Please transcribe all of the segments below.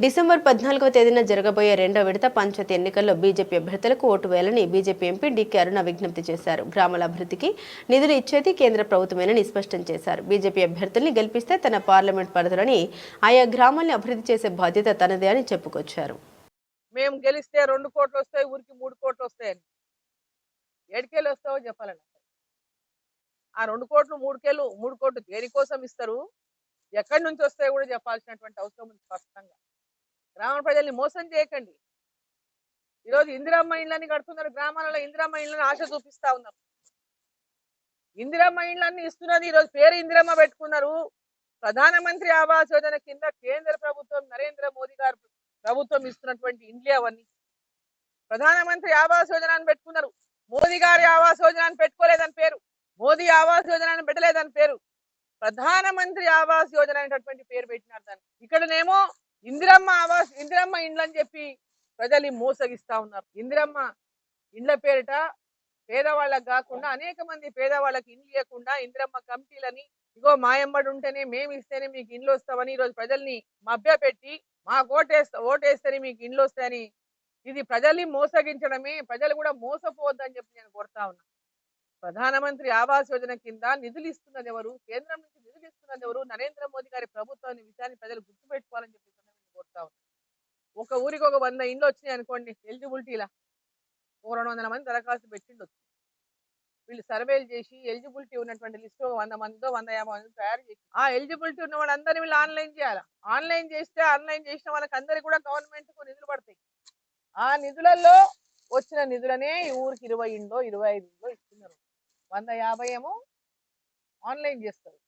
December 14వ తేదీన జరగబోయే రెండో విడత పంచాయతీ ఎన్నికల్లో బీజేపీ అభ్యర్థులకు ఓటు వేయాలని బీజేపీ ఎంపీ డీకే అరుణ విజ్ఞప్తి చేశారు. గ్రామాల అభివృద్ధికి నిధులు ఇచ్చేది కేంద్ర ప్రభుత్వమేనని స్పష్టం చేశారు. బీజేపీ అభ్యర్థుల్ని గెలిపిస్తే తన పార్లమెంట్ పరిధిలోని ఆయా గ్రామాల్ని అభివృద్ధి చేసే బాధ్యత తనదే అని చెప్పుకొచ్చారు. మేము గెలిస్తే 2 కోట్లు వస్తాయి, ఊరికి 3 కోట్లు వస్తాయని ఏడికేళ్ళు వస్తావో చెప్పాలండి. ఆ 2 కోట్లు 3 కోట్లు దేనికోసం ఇస్తారు, ఎక్కడి నుంచి వస్తాయో కూడా చెప్పాల్సినటువంటి అవసరం ఉంది. స్పష్టంగా గ్రామ ప్రజల్ని మోసం చేయకండి. ఈరోజు ఇందిరమ్మ ఇళ్ళని కడుతున్నారు, గ్రామాలలో ఇందిరమ్మ ఇళ్ళని ఆశ చూపిస్తా ఉన్నారు. ఇందిరమ్మ ఇళ్ళని ఇస్తున్నది ఈరోజు పేరు ఇందిరమ్మ పెట్టుకున్నారు. ప్రధానమంత్రి ఆవాస్ యోజన కింద కేంద్ర ప్రభుత్వం నరేంద్ర మోదీ గారు ప్రభుత్వం ఇస్తున్నటువంటి ఇండ్లు అవన్నీ. ప్రధానమంత్రి ఆవాస్ యోజన అని పెట్టుకున్నారు, మోదీ గారి ఆవాస్ యోజన అని పెట్టుకోలేదని పేరు, మోదీ ఆవాస్ యోజన అని పెట్టలేదని పేరు, ప్రధానమంత్రి ఆవాస్ యోజన అనేటటువంటి పేరు పెట్టినారు దాన్ని. ఇక్కడనేమో ఇందిరమ్మ ఇండ్లు అని చెప్పి ప్రజల్ని మోసగిస్తా ఉన్నారు. ఇందిరమ్మ ఇండ్ల పేరిట పేదవాళ్ళకి కాకుండా అనేక మంది పేదవాళ్ళకి ఇండ్లు ఇవ్వకుండా ఇందిరమ్మ కమిటీలని, ఇగో మాయంబడి ఉంటేనే మేము ఇస్తేనే మీకు ఇండ్లు వస్తామని ఈరోజు ప్రజల్ని మభ్యపెట్టి మాకు ఓటేస్తేనే మీకు ఇండ్లు వస్తాయని, ఇది ప్రజల్ని మోసగించడమే. ప్రజలు కూడా మోసపోవద్దని చెప్పి నేను కోరుతా ఉన్నా. ప్రధానమంత్రి ఆవాస్ యోజన కింద నిధులు ఇస్తున్నది ఎవరు, కేంద్రం నుంచి నిధులు ఇస్తున్నది ఎవరు, నరేంద్ర మోదీ గారి ప్రభుత్వం విషయాన్ని ప్రజలు గుర్తుపెట్టుకోవాలని చెప్పి కోరుతా ఉన్నా. ఒక ఊరికి ఒక 100 ఇండ్లు వచ్చినాయి అనుకోండి, ఎలిజిబిలిటీలా 200 మంది దరఖాస్తు పెట్టిండొచ్చు. వీళ్ళు సర్వేలు చేసి ఎలిజిబిలిటీ ఉన్నటువంటి లిస్ట్ 100 మందితో 150 మంది తయారు చేసి ఆ ఎలిజిబిలిటీ ఉన్న వాళ్ళందరినీ వీళ్ళు ఆన్లైన్ చేయాలి. ఆన్లైన్ చేసిన వాళ్ళకి అందరికి కూడా గవర్నమెంట్ కు నిధులు పడతాయి. ఆ నిధులలో వచ్చిన నిధులనే ఈ ఊరికి 20 ఇండ్లో 25 ఇండ్లో ఇస్తున్నారు. 150 ఏమో ఆన్లైన్ చేస్తారు,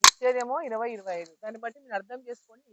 ఇచ్చేదేమో 20-25. దాన్ని బట్టి మీరు అర్థం చేసుకోండి.